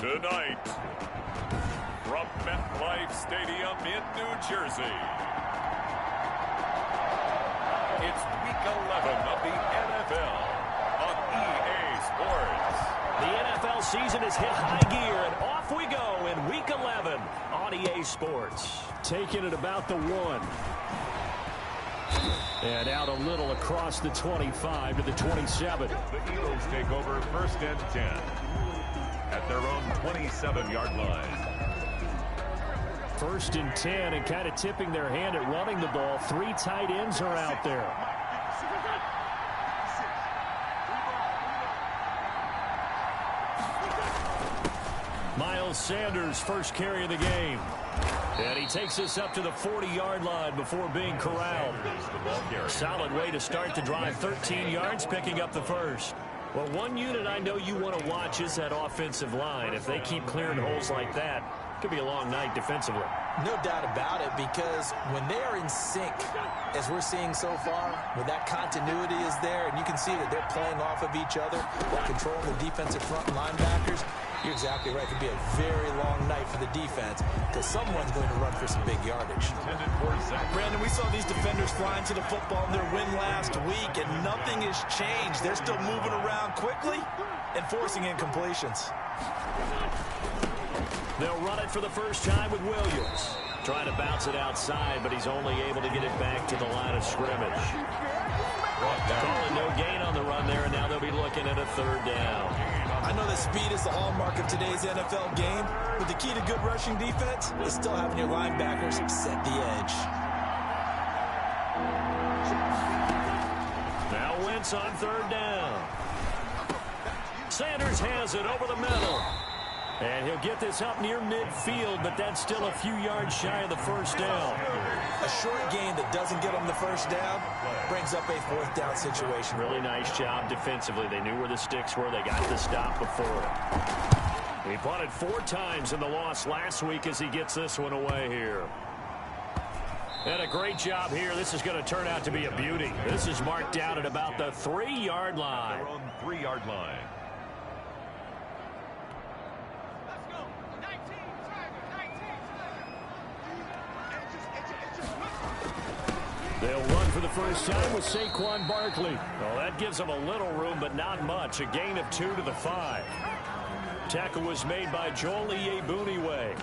Tonight, from MetLife Stadium in New Jersey, it's Week 11 of the NFL on EA Sports. The NFL season has hit high gear, and off we go in Week 11 on EA Sports. Taking it about the 1. And out a little across the 25 to the 27. The Eagles take over 1st and 10 at their own 27-yard line. 1st and 10, and kind of tipping their hand at running the ball. 3 tight ends are out there. Miles Sanders, first carry of the game. And he takes us up to the 40-yard line before being corralled. Solid way to start the drive. 13 yards, picking up the first. Well, one unit I know you want to watch is that offensive line. If they keep clearing holes like that, it could be a long night defensively. No doubt about it, because when they are in sync, as we're seeing so far, when that continuity is there, and you can see that they're playing off of each other, they're controlling the defensive front linebackers, you're exactly right. It could be a very long night for the defense because someone's going to run for some big yardage. Brandon, we saw these defenders flying to the football in their win last week, and nothing has changed. They're still moving around quickly and forcing incompletions. They'll run it for the first time with Williams. Trying to bounce it outside, but he's only able to get it back to the line of scrimmage. Calling no gain on the run there, and now they'll be looking at a 3rd down. I know that speed is the hallmark of today's NFL game, but the key to good rushing defense is still having your linebackers set the edge. Now Wentz on 3rd down. Sanders has it over the middle. And he'll get this up near midfield, but that's still a few yards shy of the 1st down. A short gain that doesn't get them the 1st down brings up a 4th down situation. Really nice job defensively. They knew where the sticks were. They got the stop before it. He punted 4 times in the loss last week as he gets this one away here. And a great job here. This is going to turn out to be a beauty. This is marked down at about the 3-yard line. Their own 3-yard line. They'll run for the first time with Saquon Barkley. Well, that gives them a little room, but not much. A gain of 2 to the 5. Tackle was made by Joel Iyiegbuniwe.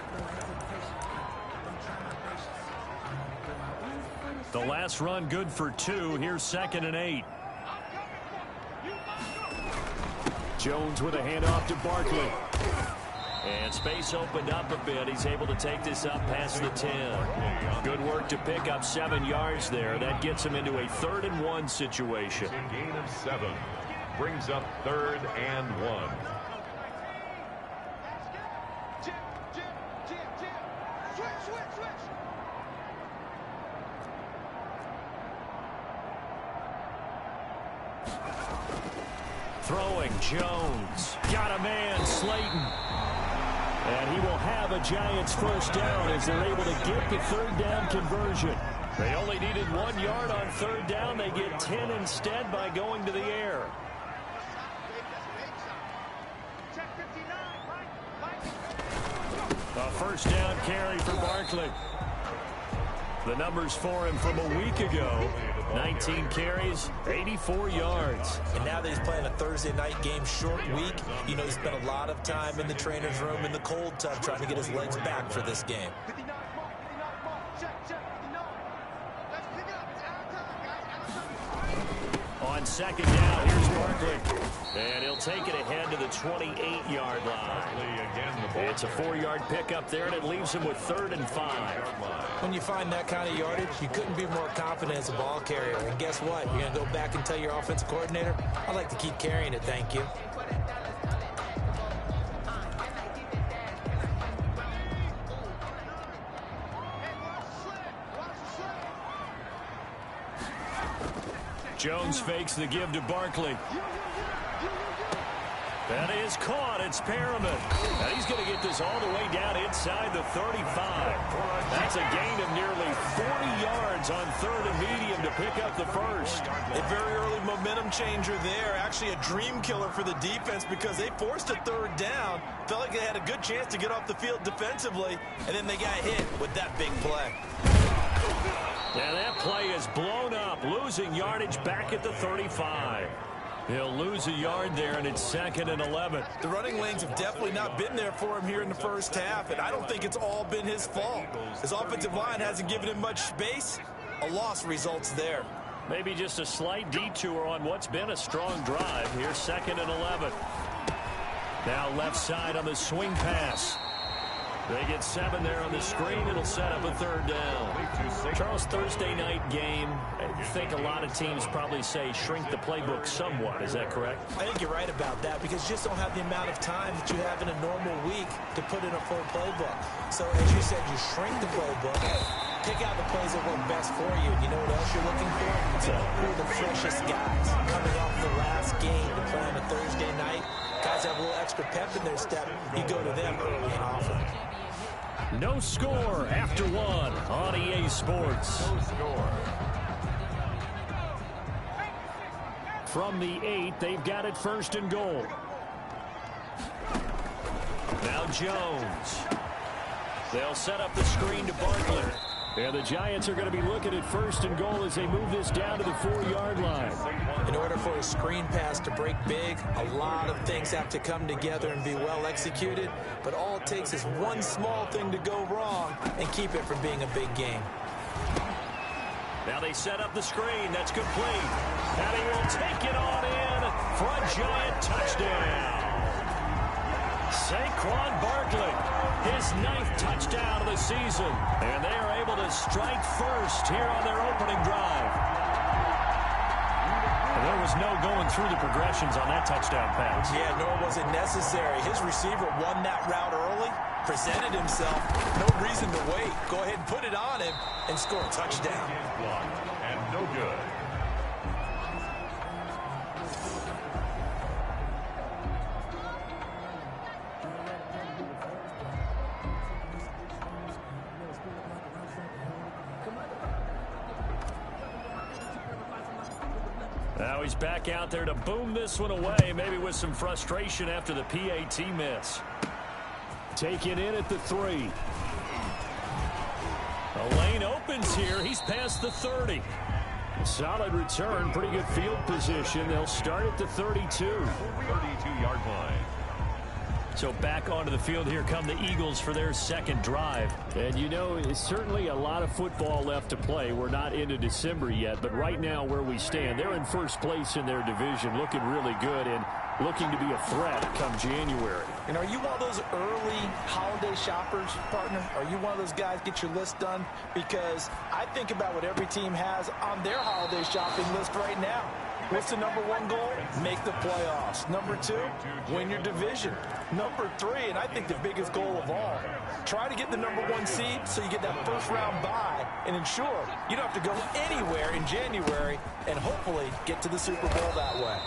The last run good for 2. Here's 2nd and 8. Jones with a handoff to Barkley. And space opened up a bit. He's able to take this up past the 10. Good work to pick up 7 yards there. That gets him into a 3rd and 1 situation. A gain of 7 brings up 3rd and 1. Throwing Jones. Got a man, Slayton. And he will have a Giants 1st down as they're able to get the 3rd down conversion. They only needed 1 yard on 3rd down. They get 10 instead by going to the air. A 1st down carry for Barkley. The numbers for him from a week ago. 19 carries, 84 yards. And now that he's playing a Thursday night game, short week, you know he spent a lot of time in the trainer's room in the cold tub trying to get his legs back for this game. On 2nd down, here's Barkley. And he'll take it ahead to the 28-yard line. It's a 4-yard pickup there, and it leaves him with 3rd and 5. When you find that kind of yardage, you couldn't be more confident as a ball carrier. And guess what? You're going to go back and tell your offensive coordinator, I'd like to keep carrying it, thank you. Jones fakes the give to Barkley. That is caught. It's Perriman. And he's going to get this all the way down inside the 35. That's a gain of nearly 40 yards on third and medium to pick up the first. A very early momentum changer there. Actually a dream killer for the defense because they forced a third down. Felt like they had a good chance to get off the field defensively, and then they got hit with that big play. And that play is blown up, losing yardage back at the 35. He'll lose a yard there, and it's 2nd and 11. The running lanes have definitely not been there for him here in the first half, and I don't think it's all been his fault. His offensive line hasn't given him much space. A loss results there. Maybe just a slight detour on what's been a strong drive. Here's 2nd and 11. Now left side on the swing pass. They get 7 there on the screen. It'll set up a third down. Charles, Thursday night game, I think a lot of teams probably say shrink the playbook somewhat. Is that correct? I think you're right about that because you just don't have the amount of time that you have in a normal week to put in a full playbook. So as you said, you shrink the playbook, pick out the plays that work best for you. You know what else you're looking for? So who are the freshest guys coming off the last game to play on a Thursday night? Guys have a little extra pep in their step. You go to them early and often. No score after 1 on EA Sports. No score. From the 8, they've got it 1st and goal. Now Jones. They'll set up the screen to Barkley. And the Giants are going to be looking at 1st and goal as they move this down to the 4-yard line. In order for a screen pass to break big, a lot of things have to come together and be well executed. But all it takes is one small thing to go wrong and keep it from being a big game. Now they set up the screen. That's complete. And he will take it on in for a Giant touchdown. Saquon Barkley, his 9th touchdown of the season. And they are able to strike first here on their opening drive. And there was no going through the progressions on that touchdown pass. Yeah, nor was it necessary. His receiver won that route early, presented himself, no reason to wait. Go ahead and put it on him and score a touchdown. Blocked and no good. Now he's back out there to boom this one away, maybe with some frustration after the PAT miss. Taken in at the 3. A lane opens here. He's past the 30. Solid return, pretty good field position. They'll start at the 32. 32-yard line. So back onto the field, here come the Eagles for their 2nd drive. And you know, it's certainly a lot of football left to play. We're not into December yet, but right now where we stand, they're in 1st place in their division, looking really good and looking to be a threat come January. And are you one of those early holiday shoppers, partner? Are you one of those guys get your list done? Because I think about what every team has on their holiday shopping list right now. What's the number 1 goal? Make the playoffs. Number 2, win your division. Number 3, and I think the biggest goal of all, try to get the number 1 seed so you get that first-round bye and ensure you don't have to go anywhere in January and hopefully get to the Super Bowl that way.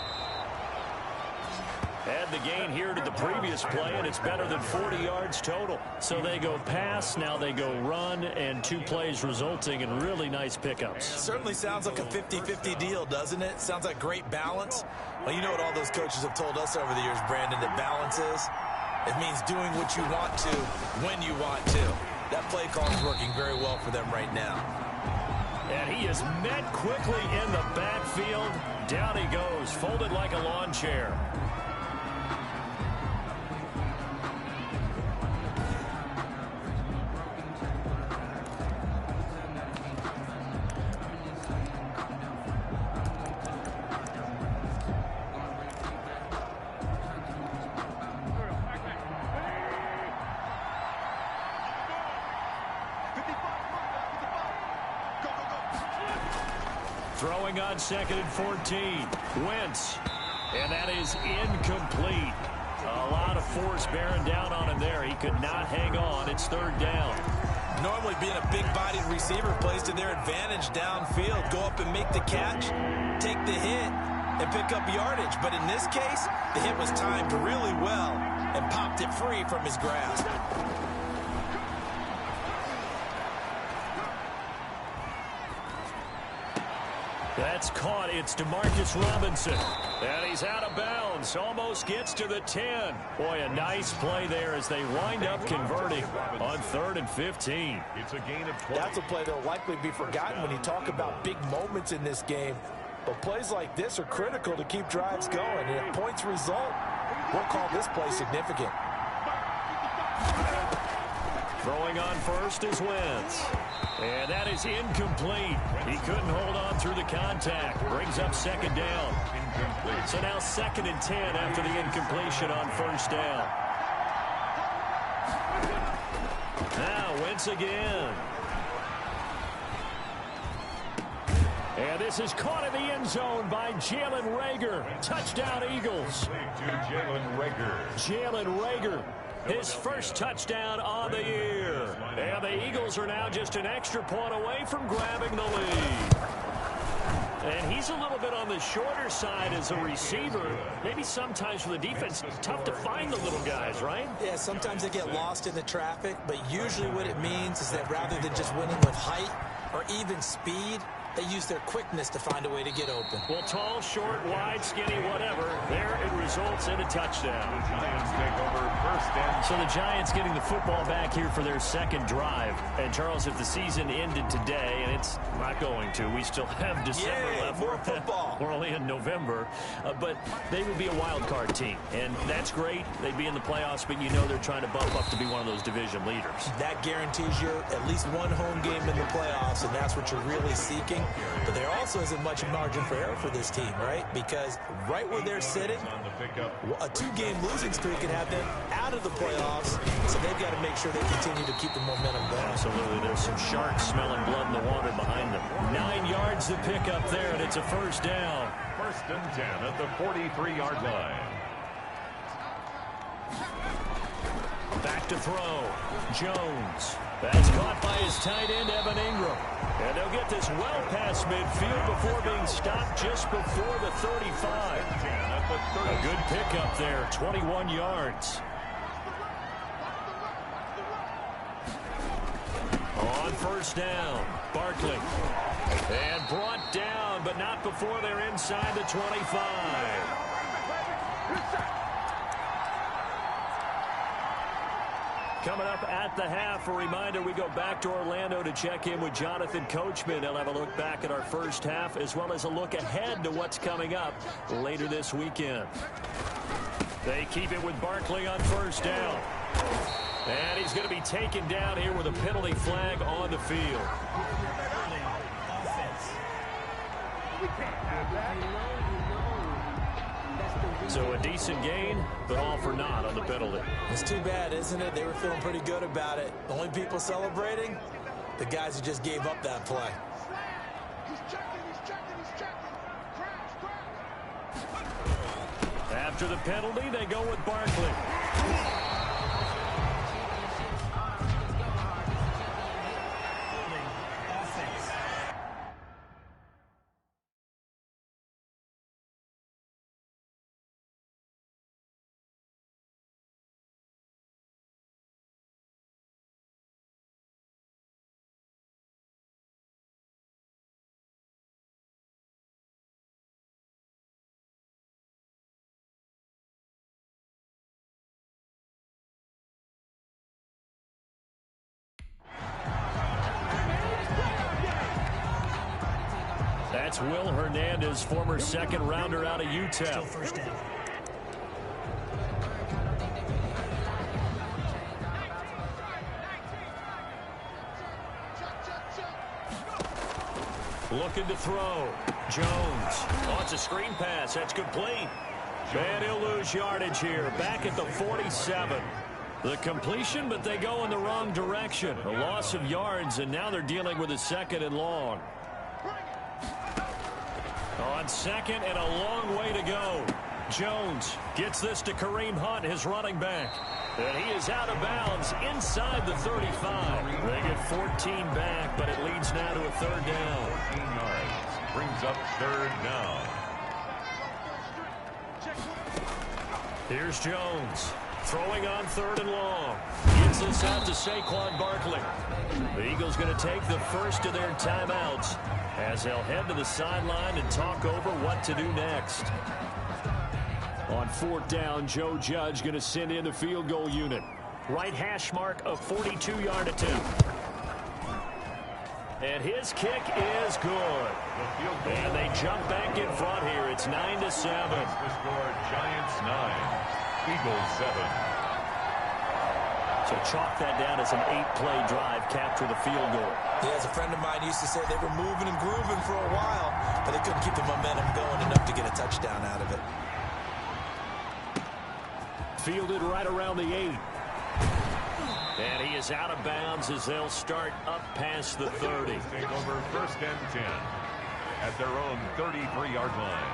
Add the gain here to the previous play, and it's better than 40 yards total. So they go pass, now they go run, and 2 plays resulting in really nice pickups. Certainly sounds like a 50-50 deal, doesn't it? Sounds like great balance. Well, you know what all those coaches have told us over the years, Brandon, that balance is? It means doing what you want to when you want to. That play call is working very well for them right now. And he is met quickly in the backfield. Down he goes, folded like a lawn chair. Throwing on 2nd and 14. Wentz. And that is incomplete. A lot of force bearing down on him there. He could not hang on. It's 3rd down. Normally being a big-bodied receiver plays to their advantage downfield. Go up and make the catch, take the hit, and pick up yardage. But in this case, the hit was timed really well and popped it free from his grasp. That's caught. It's DeMarcus Robinson. And he's out of bounds. Almost gets to the 10. Boy, a nice play there as they wind up converting on 3rd and 15. It's a gain of 20. That's a play that will likely be forgotten when you talk about big moments in this game. But plays like this are critical to keep drives going. And if points result, we'll call this play significant. Throwing on first is Wentz. And that is incomplete. He couldn't hold on through the contact. Brings up 2nd down. Incomplete. So now 2nd and 10 after the incompletion on 1st down. Now Wentz again. And this is caught in the end zone by Jalen Reagor. Touchdown, Eagles. Jalen Reagor. His first touchdown on the year. And the Eagles are now just an extra point away from grabbing the lead. And he's a little bit on the shorter side as a receiver. Maybe sometimes for the defense, it's tough to find the little guys, right? Yeah, sometimes they get lost in the traffic, but usually what it means is that rather than just winning with height or even speed, they use their quickness to find a way to get open. Well, tall, short, wide, skinny, whatever. There it results in a touchdown. The Giants take over 1st and. So the Giants getting the football back here for their 2nd drive. And, Charles, if the season ended today, and it's not going to, we still have December left. More football. We're only in November. But they would be a wild card team. And that's great. They'd be in the playoffs, but you know they're trying to bump up to be one of those division leaders. That guarantees you at least one home game in the playoffs, and that's what you're really seeking. But there also isn't much margin for error for this team, right? Because right where they're sitting, a 2-game losing streak could have them out of the playoffs. So they've got to make sure they continue to keep the momentum going. Absolutely. There's some sharks smelling blood in the water behind them. 9 yards to pick up there, and it's a 1st down. 1st and 10 at the 43-yard line. Back to throw. Jones. That's caught by his tight end, Evan Ingram. And they'll get this well past midfield before being stopped just before the 35. A good pickup there, 21 yards. On 1st down, Barkley. And brought down, but not before they're inside the 25. Coming up at the half, a reminder, we go back to Orlando to check in with Jonathan Coachman. They'll have a look back at our 1st half as well as a look ahead to what's coming up later this weekend. They keep it with Barkley on 1st down. And he's going to be taken down here with a penalty flag on the field. So a decent gain, but all for naught on the penalty. It's too bad, isn't it? They were feeling pretty good about it. The only people celebrating, the guys who just gave up that play. After the penalty, they go with Barkley. That's Will Hernandez, former 2nd rounder out of Utah. Still 1st down. Looking to throw. Jones. Oh, it's a screen pass. That's complete. And he'll lose yardage here. Back at the 47. The completion, but they go in the wrong direction. A loss of yards, and now they're dealing with a 2nd and long. On 2nd and a long way to go. Jones gets this to Kareem Hunt, his running back. And he is out of bounds inside the 35. They get 14 back, but it leads now to a 3rd down. 14 yards. Brings up 3rd down. Here's Jones. Throwing on 3rd and long. Gets this out to Saquon Barkley. The Eagles going to take the first of their timeouts as they'll head to the sideline and talk over what to do next. On 4th down, Joe Judge going to send in the field goal unit. Right hash mark of 42-yard attempt. And his kick is good. And they jump back in front here. It's 9-7. The score, Giants 9, Eagles 7. So chalk that down as an 8-play drive, capture the field goal. Yeah, as a friend of mine used to say, they were moving and grooving for a while, but they couldn't keep the momentum going enough to get a touchdown out of it. Fielded right around the 8. And he is out of bounds as they'll start up past the 30. Take over 1st and 10 at their own 33-yard line.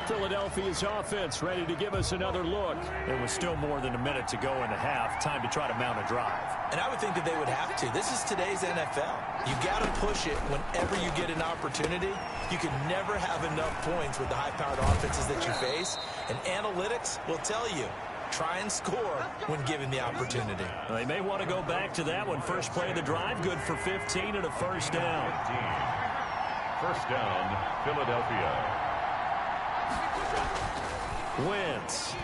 Philadelphia's offense ready to give us another look. There was still more than a minute to go in the half. Time to try to mount a drive. And I would think that they would have to. This is today's NFL. You got to push it whenever you get an opportunity. You can never have enough points with the high-powered offenses that you face. And analytics will tell you, try and score when given the opportunity. They may want to go back to that one. First play of the drive, good for 15 and a first down. 15. First down, Philadelphia. Wentz.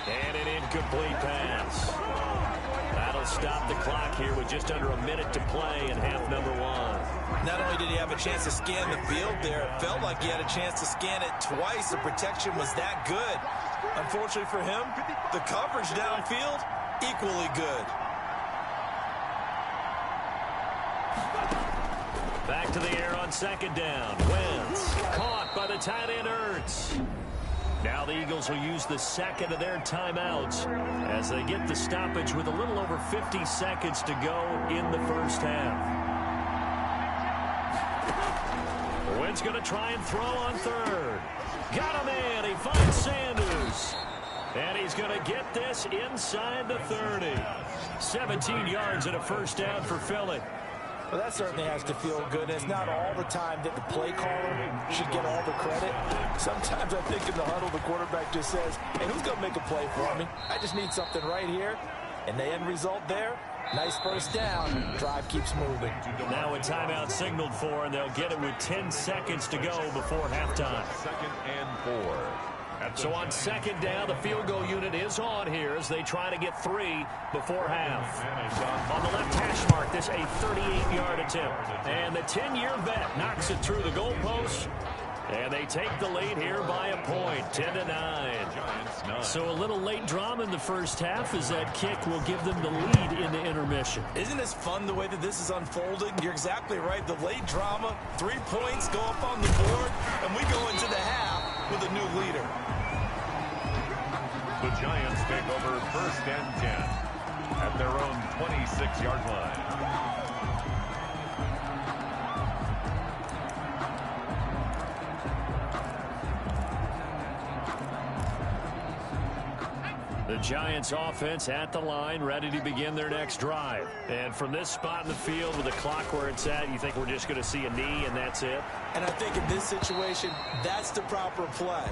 And an incomplete pass. That'll stop the clock here with just under a minute to play in half number 1. Not only did he have a chance to scan the field there, it felt like he had a chance to scan it twice. The protection was that good. Unfortunately for him, the coverage downfield, equally good. Back to the air on 2nd down. Wentz caught by the tight end Ertz. Now the Eagles will use the second of their timeouts as they get the stoppage with a little over 50 seconds to go in the first half. Wentz going to try and throw on 3rd. Got him in. He finds Sanders. And he's going to get this inside the 30. 17 yards and a first down for Philly. Well, that certainly has to feel good. It's not all the time that the play caller should get all the credit. Sometimes I think in the huddle, the quarterback just says, hey, who's going to make a play for me? I just need something right here. And the end result there, nice first down. Drive keeps moving. Now a timeout signaled for, and they'll get it with 10 seconds to go before halftime. 2nd and 4. So on 2nd down, the field goal unit is on here as they try to get 3 before half. On the left hash mark, this a 38-yard attempt. And the 10-year vet knocks it through the goalpost. And they take the lead here by a point, 10-9. So a little late drama in the first half as that kick will give them the lead in the intermission. Isn't this fun the way that this is unfolding? You're exactly right. The late drama, 3 points go up on the board, and we go into the half with a new leader. The Giants take over 1st and 10 at their own 26-yard line. The Giants offense at the line, ready to begin their next drive. And from this spot in the field with the clock where it's at, you think we're just going to see a knee and that's it? And I think in this situation, that's the proper play.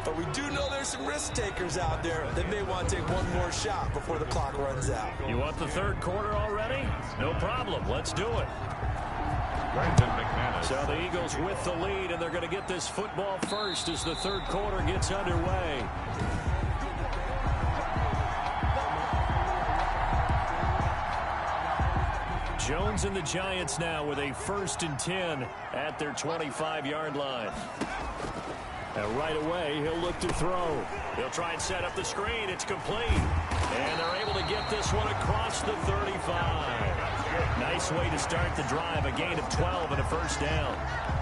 But we do know there's some risk takers out there that may want to take one more shot before the clock runs out. You want the 3rd quarter already? No problem. Let's do it. So the Eagles with the lead, and they're going to get this football first as the 3rd quarter gets underway. Jones and the Giants now with a 1st and 10 at their 25-yard line. And right away, he'll look to throw. He'll try and set up the screen. It's complete. And they're able to get this one across the 35. Nice way to start the drive. A gain of 12 and a first down.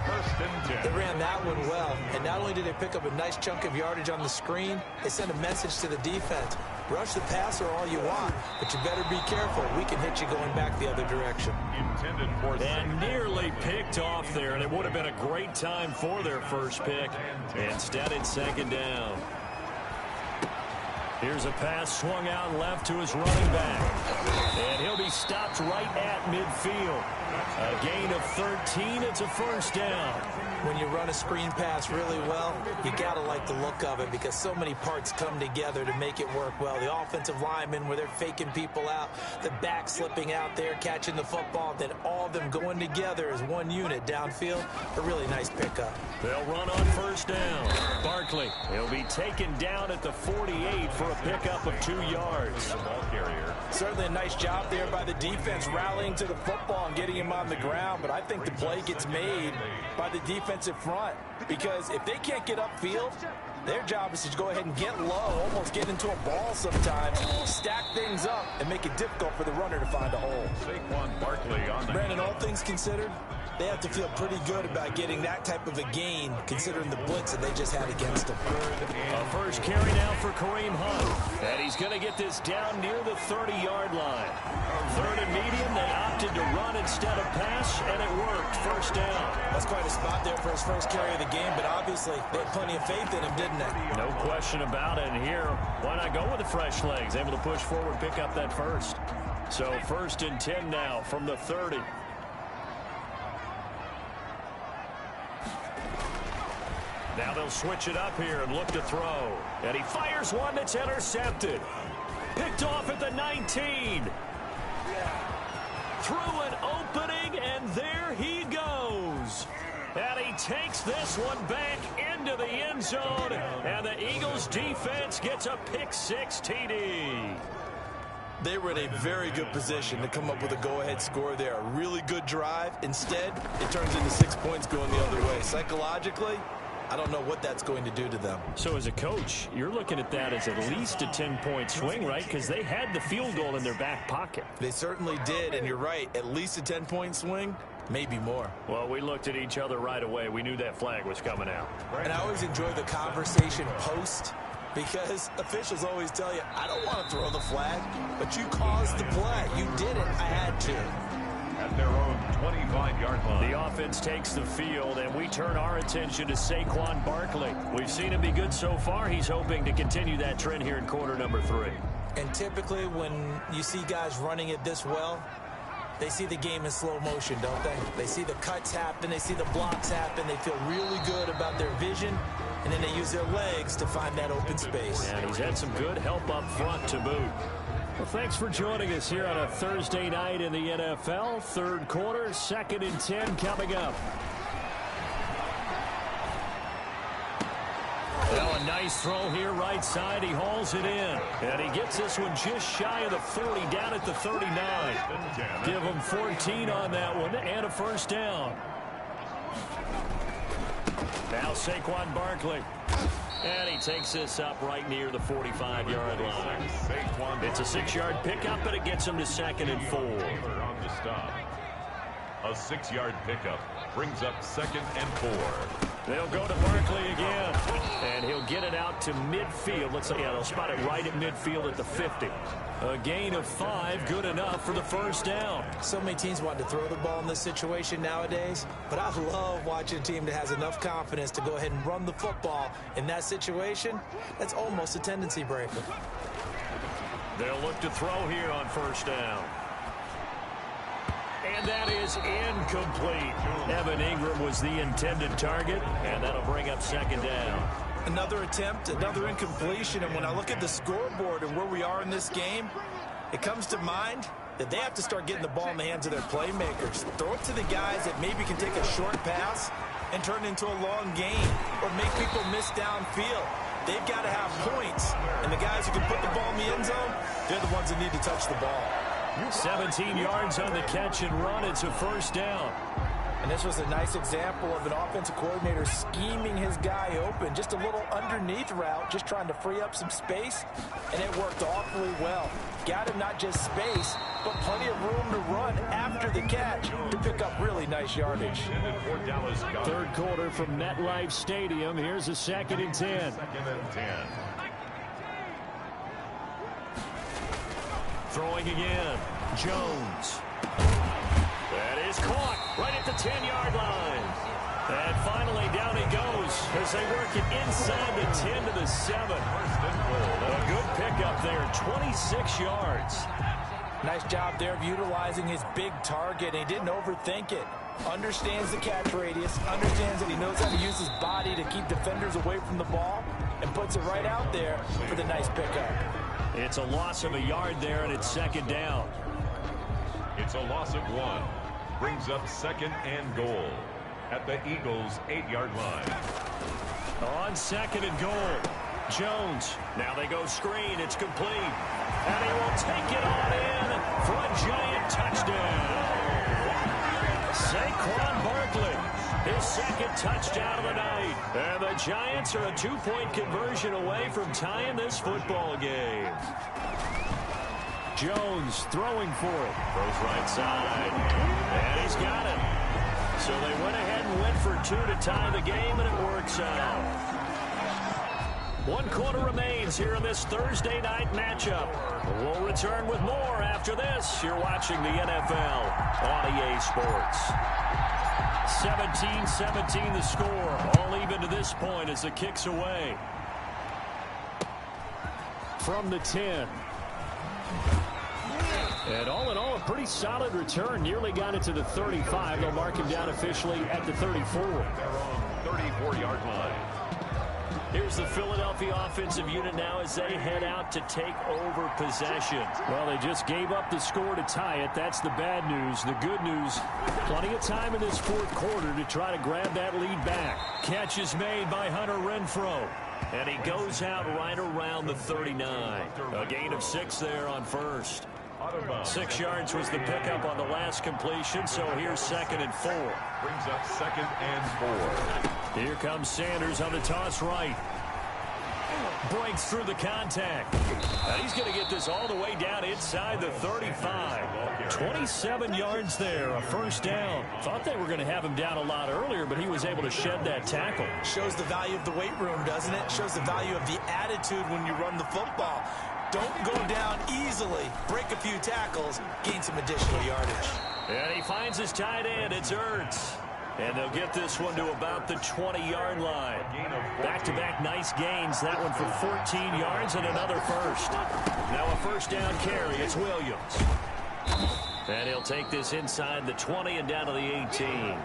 1st and 10. They ran that one well. And not only did they pick up a nice chunk of yardage on the screen, they sent a message to the defense. Rush the passer all you want, but you better be careful. We can hit you going back the other direction. Intended for and nearly picked off there, and it would have been a great time for their first pick. Instead, it's 2nd down. Here's a pass swung out left to his running back. And he'll be stopped right at midfield. A gain of 13. It's a first down. When you run a screen pass really well, you got to like the look of it because so many parts come together to make it work well. The offensive linemen, where they're faking people out, the back slipping out there, catching the football, then all of them going together as one unit downfield. A really nice pickup. They'll run on first down. Barkley, he'll be taken down at the 48 for a pickup of 2 yards. Ball carrier. Certainly a nice job there by the defense rallying to the football and getting him on the ground, but I think the play gets made by the defensive front because if they can't get upfield, their job is to go ahead and get low, almost get into a ball sometimes, stack things up, and make it difficult for the runner to find a hole. Saquon Barkley on the Brandon, all things considered, they have to feel pretty good about getting that type of a gain, considering the blitz that they just had against them. A first carry now for Kareem Hunt. And he's going to get this down near the 30-yard line. Third and medium, they opted to run instead of pass, and it worked. First down. That's quite a spot there for his first carry of the game, but obviously they had plenty of faith in him, didn't they? No question about it. And here, why not go with the fresh legs? Able to push forward, pick up that first. So first and 10 now from the 30. Now they'll switch it up here and look to throw. And he fires one that's intercepted. Picked off at the 19. Through an opening, and there he goes. And he takes this one back into the end zone. And the Eagles defense gets a pick-6 TD. They were in a very good position to come up with a go-ahead score there. A really good drive. Instead, it turns into 6 points going the other way. Psychologically, I don't know what that's going to do to them. So as a coach, you're looking at that as at least a 10-point swing, right? Because they had the field goal in their back pocket. They certainly did, and you're right. At least a 10-point swing, maybe more. Well, we looked at each other right away. We knew that flag was coming out. And I always enjoy the conversation post because officials always tell you, I don't want to throw the flag, but you caused the play. You did it. I had to. at their own 25-yard line. The offense takes the field, and we turn our attention to Saquon Barkley. We've seen him be good so far. He's hoping to continue that trend here in quarter number 3. And typically when you see guys running it this well, they see the game in slow motion, don't they? They see the cuts happen. They see the blocks happen. They feel really good about their vision, and then they use their legs to find that open space. And he's had some good help up front to boot. Well, thanks for joining us here on a Thursday night in the NFL. Third quarter, 2nd and 10 coming up. Well, a nice throw here right side. He hauls it in. And he gets this one just shy of the 40, down at the 39. Give him 14 on that one and a first down. Now Saquon Barkley. And he takes this up right near the 45-yard line. It's a 6-yard pickup, but it gets him to 2nd and 4. On the stop. A 6-yard pickup brings up 2nd and 4. They'll go to Barkley again, and he'll get it out to midfield. Let's say, yeah, they'll spot it right at midfield at the 50. A gain of 5, good enough for the first down. So many teams want to throw the ball in this situation nowadays, but I love watching a team that has enough confidence to go ahead and run the football. In that situation, that's almost a tendency breaker. They'll look to throw here on first down. And that is incomplete. Evan Ingram was the intended target, and that'll bring up 2nd down. Another attempt, another incompletion, and when I look at the scoreboard and where we are in this game, it comes to mind that they have to start getting the ball in the hands of their playmakers. Throw it to the guys that maybe can take a short pass and turn it into a long gain or make people miss downfield. They've got to have points, and the guys who can put the ball in the end zone, they're the ones that need to touch the ball. 17 yards on the catch and run. It's a first down. And this was a nice example of an offensive coordinator scheming his guy open. Just a little underneath route, just trying to free up some space, and it worked awfully well. Got him not just space, but plenty of room to run after the catch to pick up really nice yardage. Third quarter from MetLife Stadium. Here's a 2nd and 10. 2nd and 10. Throwing again. Jones. That is caught right at the 10-yard line. And finally down he goes as they work it inside the 10 to the 7. A good pickup there, 26 yards. Nice job there of utilizing his big target. He didn't overthink it. understands the catch radius, understands that he knows how to use his body to keep defenders away from the ball, and puts it right out there for the nice pickup. It's a loss of a yard there, and it's second down. It's a loss of 1. Brings up second and goal at the Eagles' 8-yard line. On second and goal, Jones. Now they go screen. It's complete. And he will take it on in for a giant touchdown. Saquon Barkley, his second touchdown of the night. And the Giants are a 2-point conversion away from tying this football game. Jones throwing for it. Throws right side. And he's got it. So they went ahead and went for 2 to tie the game, and it works out. 1 quarter remains here in this Thursday night matchup. We'll return with more after this. You're watching the NFL on EA Sports. 17-17 the score. All even to this point as the kick's away. From the 10. And all in all, a pretty solid return. Nearly got it to the 35. They'll mark him down officially at the 34. They're on 34-yard line. Here's the Philadelphia offensive unit now as they head out to take over possession. Well, they just gave up the score to tie it. That's the bad news. The good news, plenty of time in this fourth quarter to try to grab that lead back. Catch is made by Hunter Renfrow. And he goes out right around the 39. A gain of 6 there on first. 6 yards was the pickup on the last completion, so here's second and 4. Brings up second and 4. Here comes Sanders on the toss right. Breaks through the contact. And he's going to get this all the way down inside the 35. 27 yards there, a first down. Thought they were going to have him down a lot earlier, but he was able to shed that tackle. Shows the value of the weight room, doesn't it? Shows the value of the attitude when you run the football. Don't go down easily. Break a few tackles. Gain some additional yardage. And he finds his tight end. It's Ertz. And they'll get this one to about the 20-yard line. Back-to-back nice gains. That one for 14 yards and another first. Now a first down carry. It's Williams. And he'll take this inside the 20 and down to the 18.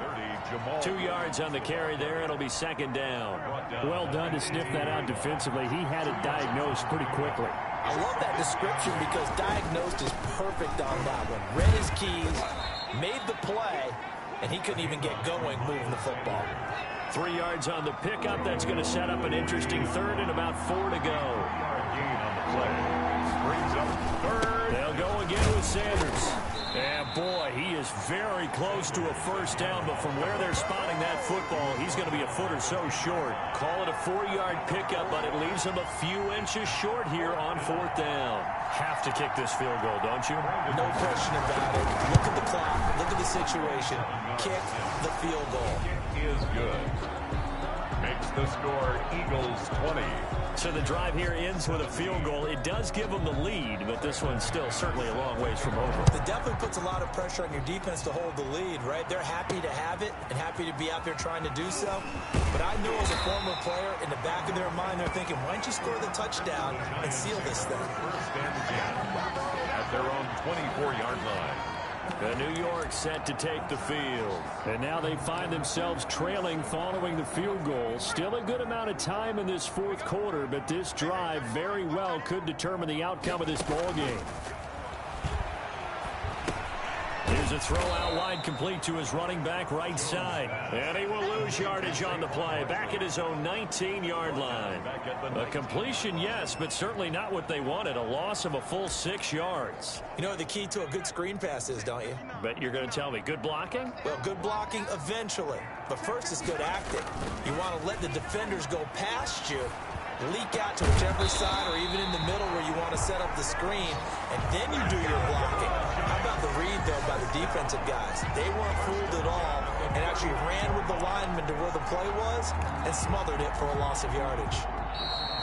2 yards on the carry there. It'll be second down. Well done to sniff that out defensively. He had it diagnosed pretty quickly. I love that description because diagnosed is perfect on that one. Read his keys, made the play, and he couldn't even get going moving the football. 3 yards on the pickup. That's going to set up an interesting third and about 4 to go. Brings up third. They'll go again with Sanders. And boy, he is very close to a first down, but from where they're spotting that football, he's going to be a foot or so short. Call it a 4-yard pickup, but it leaves him a few inches short here on 4th down. Have to kick this field goal, don't you? No question about it. Look at the clock. Look at the situation. Kick the field goal. Kick is good. Makes the score Eagles 20. So the drive here ends with a field goal. It does give them the lead, but this one's still certainly a long ways from over. It definitely puts a lot of pressure on your defense to hold the lead, right? They're happy to have it and happy to be out there trying to do so. But I know as a former player, in the back of their mind, they're thinking, why don't you score the touchdown and seal this thing? First and 10 at their own 24-yard line. New York set to take the field. And now they find themselves trailing following the field goal. Still a good amount of time in this fourth quarter, but this drive very well could determine the outcome of this ball game. Here's a throw out wide, complete to his running back right side. And he will lose yardage on the play, back at his own 19-yard line. A completion, yes, but certainly not what they wanted. A loss of a full 6 yards. You know what the key to a good screen pass is, don't you? But you're going to tell me, good blocking? Well, good blocking eventually. But first it's good acting. You want to let the defenders go past you, leak out to whichever side or even in the middle where you want to set up the screen, and then you do your blocking. How about the read, though, by the defensive guys? They weren't fooled at all and actually ran with the lineman to where the play was and smothered it for a loss of yardage.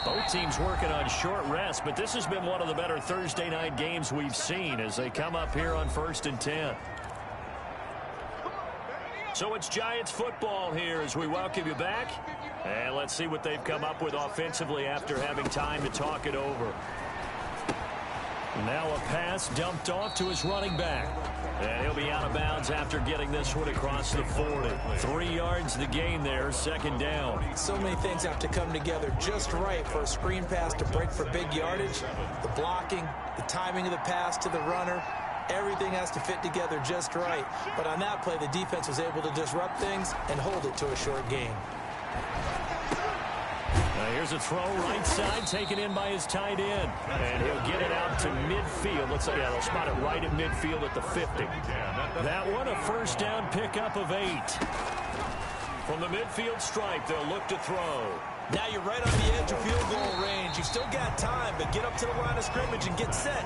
Both teams working on short rest, but this has been one of the better Thursday night games we've seen as they come up here on 1st and 10. So it's Giants football here as we welcome you back. And let's see what they've come up with offensively after having time to talk it over. Now a pass dumped off to his running back. And he'll be out of bounds after getting this one across the 40. 3 yards the gain there, second down. So many things have to come together just right for a screen pass to break for big yardage. The blocking, the timing of the pass to the runner, everything has to fit together just right. But on that play, the defense was able to disrupt things and hold it to a short gain. Here's a throw right side taken in by his tight end. And he'll get it out to midfield. Let's say, yeah, they'll spot it right at midfield at the 50. That one, a first down pickup of 8. From the midfield stripe, they'll look to throw. Now you're right on the edge of field goal range. You've still got time, but get up to the line of scrimmage and get set.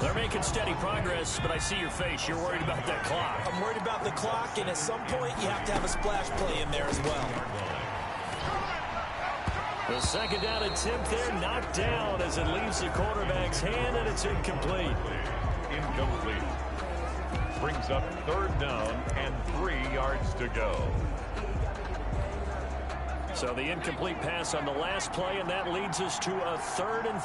They're making steady progress, but I see your face. You're worried about that clock. I'm worried about the clock, and at some point, you have to have a splash play in there as well. The second down attempt there knocked down as it leaves the quarterback's hand, and it's incomplete. Incomplete. Brings up third down and 3 yards to go. So the incomplete pass on the last play, and that leads us to a 3rd and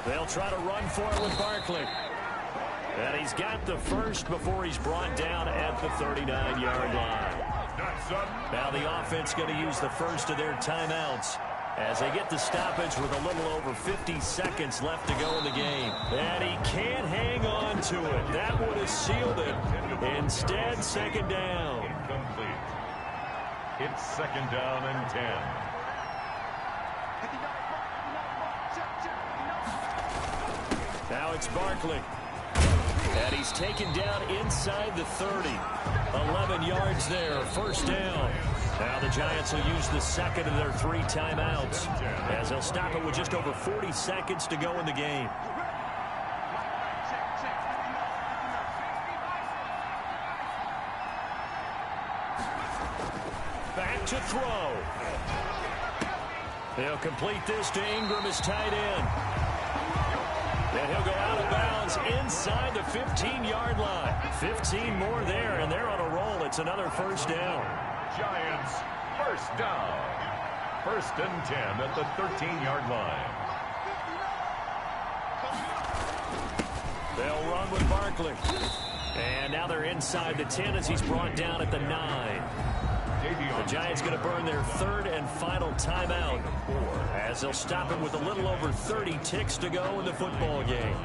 3. They'll try to run for it with Barkley. And he's got the first before he's brought down at the 39-yard line. Now the offense going to use the first of their timeouts as they get the stoppage with a little over 50 seconds left to go in the game. And he can't hang on to it. That would have sealed it. Instead, second down. Incomplete. It's second down and 10. Now it's Barkley. And he's taken down inside the 30. 11 yards there, first down. Now the Giants will use the second of their 3 timeouts as they'll stop it with just over 40 seconds to go in the game. Back to throw. They'll complete this to Ingram, his tight end. And he'll go out of bounds inside the 15-yard line. 15 more there, and they're on a roll. It's another first down. Giants, first down. 1st and 10 at the 13-yard line. They'll run with Barkley. And now they're inside the 10 as he's brought down at the 9. The Giants going to burn their 3rd and final timeout as they'll stop it with a little over 30 ticks to go in the football game.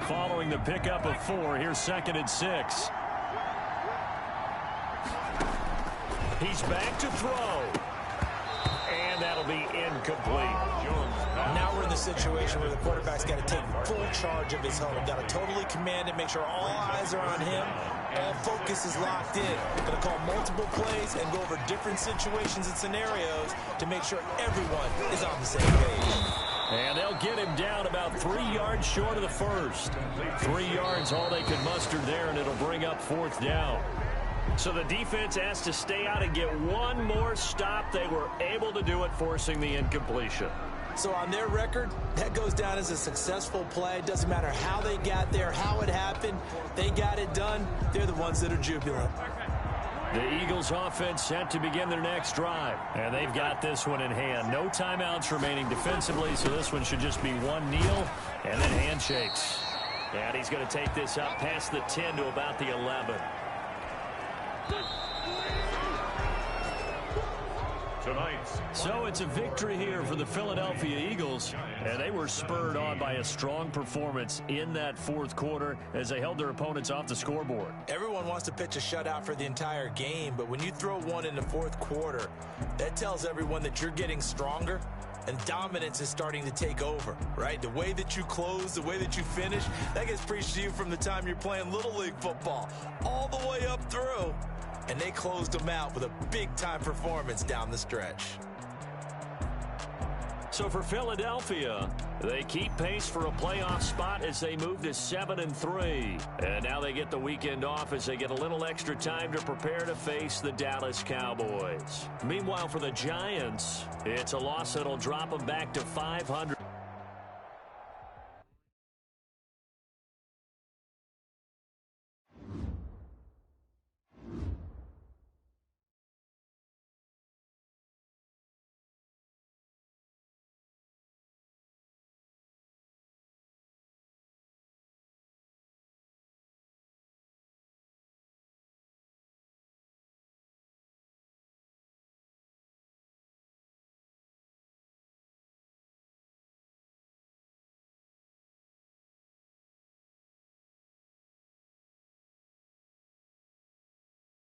Following the pickup of 4, here's 2nd and 6. He's back to throw. And that'll be incomplete. Now we're in the situation where the quarterback's got to take full charge of his home. Got to totally command it, make sure all eyes are on him. All focus is locked in. Going to call multiple plays and go over different situations and scenarios to make sure everyone is on the same page. And they'll get him down about 3 yards short of the first. 3 yards all they could muster there, and it'll bring up 4th down. So the defense has to stay out and get one more stop. They were able to do it, forcing the incompletion. So on their record, that goes down as a successful play. Doesn't matter how they got there, how it happened. They got it done. They're the ones that are jubilant. The Eagles offense set to begin their next drive. And they've got this one in hand. No timeouts remaining defensively, so this one should just be one kneel and then handshakes. And he's going to take this up past the 10 to about the 11. So it's a victory here for the Philadelphia Eagles, and they were spurred on by a strong performance in that 4th quarter as they held their opponents off the scoreboard. Everyone wants to pitch a shutout for the entire game, but when you throw one in the 4th quarter, that tells everyone that you're getting stronger and dominance is starting to take over, right? The way that you close, the way that you finish, that gets preached to you from the time you're playing Little League football all the way up through. And they closed them out with a big-time performance down the stretch. So for Philadelphia, they keep pace for a playoff spot as they move to 7-3. And now they get the weekend off as they get a little extra time to prepare to face the Dallas Cowboys. Meanwhile, for the Giants, it's a loss that'll drop them back to 500.